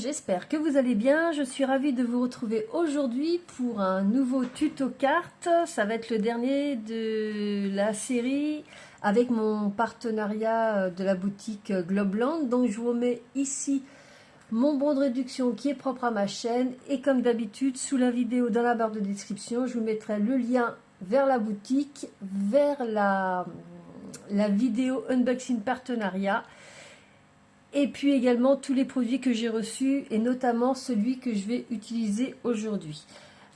j'espère que vous allez bien. Je suis ravie de vous retrouver aujourd'hui pour un nouveau tuto cartes. Ça va être le dernier de la série avec mon partenariat de la boutique Globland. Donc je vous mets ici mon bon de réduction qui est propre à ma chaîne. Et comme d'habitude, sous la vidéo, dans la barre de description, je vous mettrai le lien vers la boutique, vers la vidéo unboxing partenariat. Et puis également tous les produits que j'ai reçus et notamment celui que je vais utiliser aujourd'hui.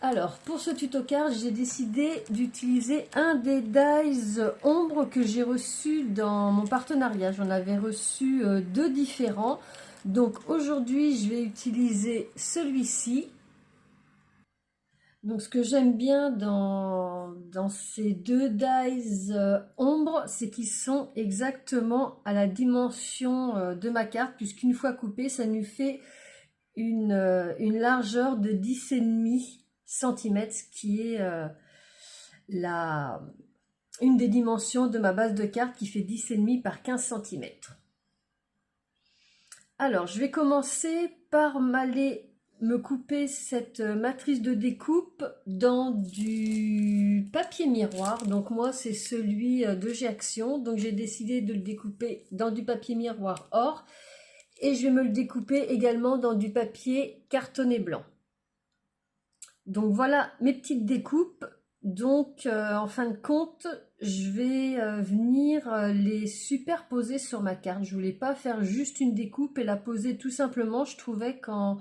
Alors pour ce tuto carte, j'ai décidé d'utiliser un des dies ombre que j'ai reçu dans mon partenariat. J'en avais reçu deux différents. Donc aujourd'hui je vais utiliser celui-ci. Donc ce que j'aime bien dans ces deux dies ombre, c'est qu'ils sont exactement à la dimension de ma carte, puisqu'une fois coupé, ça nous fait une largeur de 10,5 cm, ce qui est une des dimensions de ma base de carte qui fait 10,5 par 15 cm. Alors je vais commencer par me couper cette matrice de découpe dans du papier miroir. Donc moi c'est celui de G-Action, donc j'ai décidé de le découper dans du papier miroir or et je vais me le découper également dans du papier cartonné blanc. Donc voilà mes petites découpes. Donc en fin de compte je vais venir les superposer sur ma carte. Je voulais pas faire juste une découpe et la poser tout simplement. Je trouvais qu'en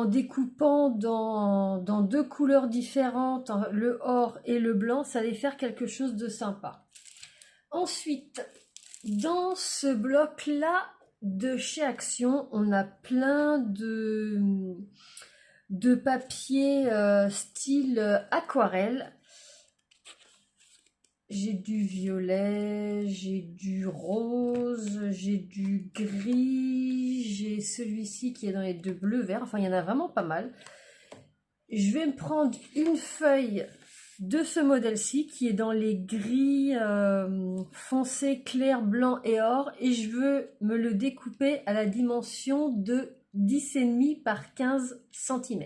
découpant dans deux couleurs différentes, le or et le blanc, ça allait faire quelque chose de sympa. Ensuite, dans ce bloc-là de chez Action, on a plein de papier style aquarelle. J'ai du violet, j'ai du rose, j'ai du gris, j'ai celui-ci qui est dans les deux bleus verts, enfin il y en a vraiment pas mal. Je vais me prendre une feuille de ce modèle-ci qui est dans les gris foncé, clair, blanc et or, et je veux me le découper à la dimension de 10,5 par 15 cm.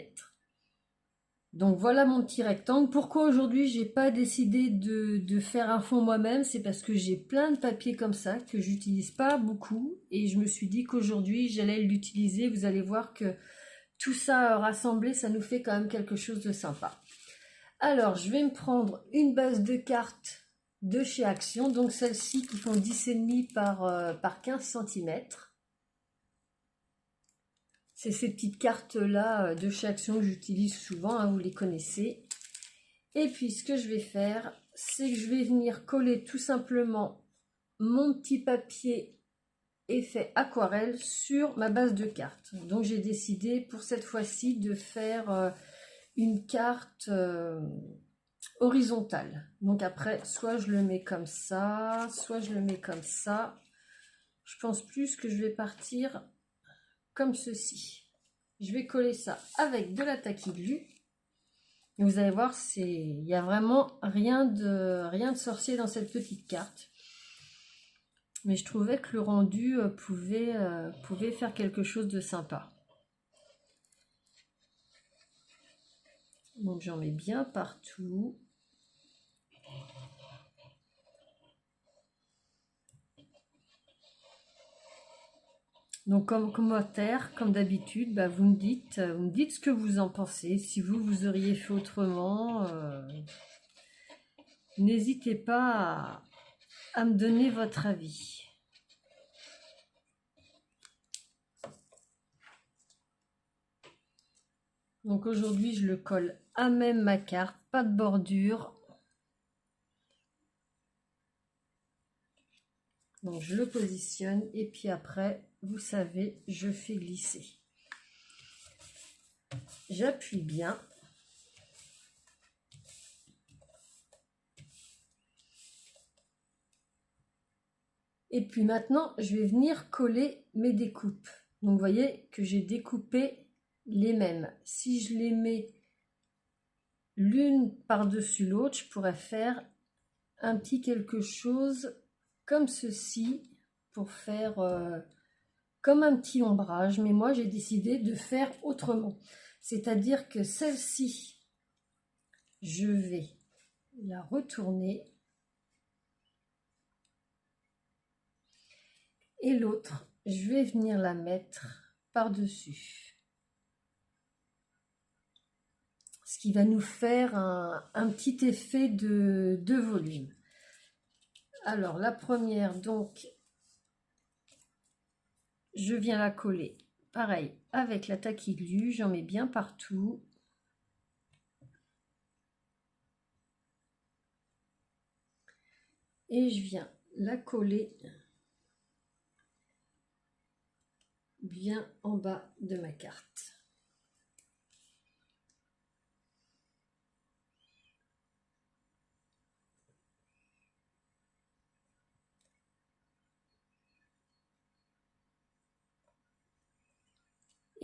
Donc voilà mon petit rectangle. Pourquoi aujourd'hui j'ai pas décidé de faire un fond moi-même, c'est parce que j'ai plein de papier comme ça que j'utilise pas beaucoup et je me suis dit qu'aujourd'hui j'allais l'utiliser. Vous allez voir que tout ça rassemblé, ça nous fait quand même quelque chose de sympa. Alors je vais me prendre une base de cartes de chez Action, donc celles-ci qui font 10,5 par 15 cm. C'est ces petites cartes-là de chez Action que j'utilise souvent, hein, vous les connaissez. Et puis ce que je vais faire, c'est que je vais venir coller tout simplement mon petit papier effet aquarelle sur ma base de carte. Donc j'ai décidé pour cette fois-ci de faire une carte horizontale. Donc après, soit je le mets comme ça, soit je le mets comme ça. Je pense plus que je vais partir comme ceci. Je vais coller ça avec de la taquiglue. Et vous allez voir, il n'y a vraiment rien de sorcier dans cette petite carte. Mais je trouvais que le rendu pouvait faire quelque chose de sympa. Donc j'en mets bien partout. Donc comme commentaire, comme d'habitude, bah, vous me dites ce que vous en pensez. Si vous auriez fait autrement, n'hésitez pas à me donner votre avis. Donc aujourd'hui, je le colle à même ma carte, pas de bordure. Donc je le positionne et puis après, vous savez, je fais glisser. J'appuie bien. Et puis maintenant, je vais venir coller mes découpes. Donc vous voyez que j'ai découpé les mêmes. Si je les mets l'une par-dessus l'autre, je pourrais faire un petit quelque chose comme ceci pour faire comme un petit ombrage, mais moi j'ai décidé de faire autrement. C'est-à-dire que celle-ci, je vais la retourner et l'autre, je vais venir la mettre par-dessus. Ce qui va nous faire un petit effet de volume. Alors la première, donc, je viens la coller. Pareil, avec la tacky glue, j'en mets bien partout. Et je viens la coller bien en bas de ma carte.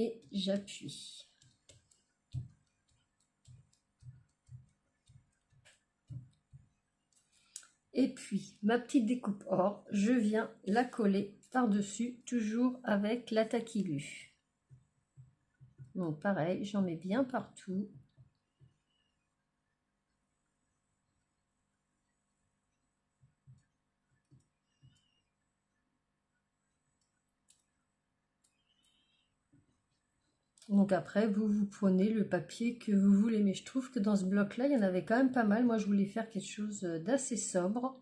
Et j'appuie. Et puis, ma petite découpe or, je viens la coller par-dessus, toujours avec la tacky glue. Donc pareil, j'en mets bien partout. Donc après, vous prenez le papier que vous voulez. Mais je trouve que dans ce bloc-là, il y en avait quand même pas mal. Moi, je voulais faire quelque chose d'assez sobre.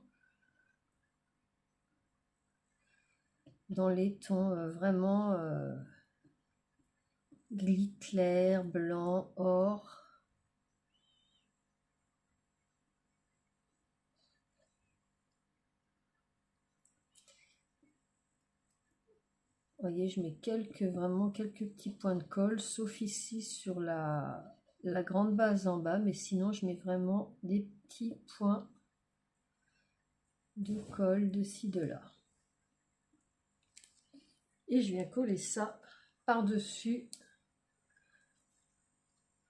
Dans les tons vraiment gris clair, blanc, or. Vous voyez, je mets vraiment quelques petits points de colle, sauf ici sur la grande base en bas, mais sinon je mets vraiment des petits points de colle de ci, de là. Et je viens coller ça par-dessus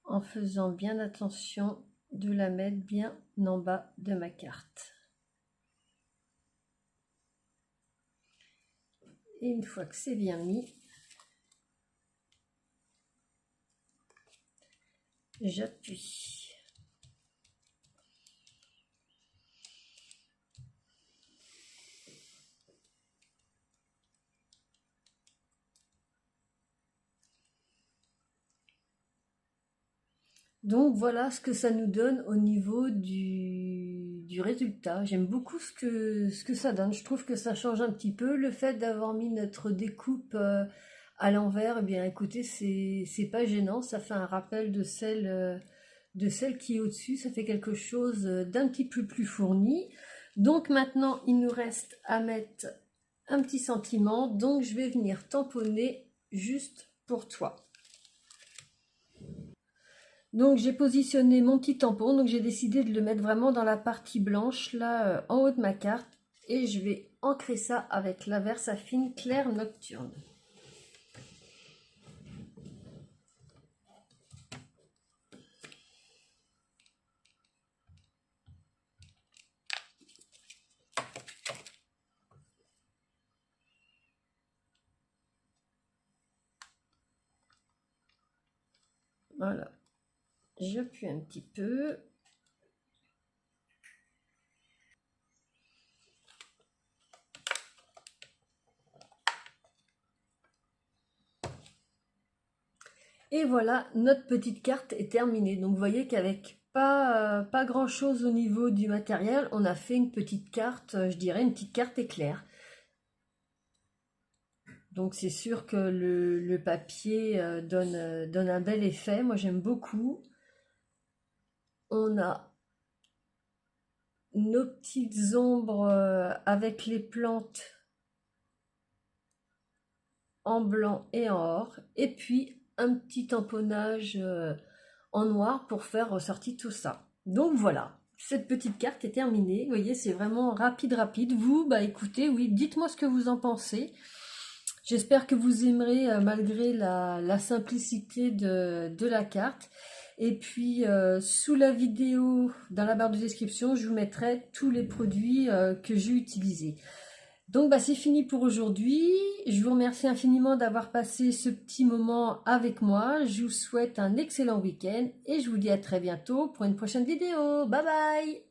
en faisant bien attention de la mettre bien en bas de ma carte. Et une fois que c'est bien mis, j'appuie. Donc voilà ce que ça nous donne au niveau du résultat. J'aime beaucoup ce que ça donne. Je trouve que ça change un petit peu. Le fait d'avoir mis notre découpe à l'envers, eh bien écoutez, c'est pas gênant. Ça fait un rappel de celle qui est au-dessus. Ça fait quelque chose d'un petit peu plus fourni. Donc maintenant, il nous reste à mettre un petit sentiment. Donc je vais venir tamponner juste pour toi. Donc j'ai positionné mon petit tampon, donc j'ai décidé de le mettre vraiment dans la partie blanche, là en haut de ma carte, et je vais ancrer ça avec la Versafine Clair Nocturne. Voilà, j'appuie un petit peu. Et voilà, notre petite carte est terminée. Donc vous voyez qu'avec pas grand chose au niveau du matériel, on a fait une petite carte, je dirais une petite carte éclair. Donc c'est sûr que le papier donne un bel effet, moi j'aime beaucoup. On a nos petites ombres avec les plantes en blanc et en or, et puis un petit tamponnage en noir pour faire ressortir tout ça. Donc voilà, cette petite carte est terminée. Vous voyez, c'est vraiment rapide. Vous, bah écoutez, oui, dites-moi ce que vous en pensez. J'espère que vous aimerez malgré la simplicité de la carte. Et puis sous la vidéo, dans la barre de description, je vous mettrai tous les produits que j'ai utilisés. Donc bah, c'est fini pour aujourd'hui. Je vous remercie infiniment d'avoir passé ce petit moment avec moi. Je vous souhaite un excellent week-end et je vous dis à très bientôt pour une prochaine vidéo. Bye bye!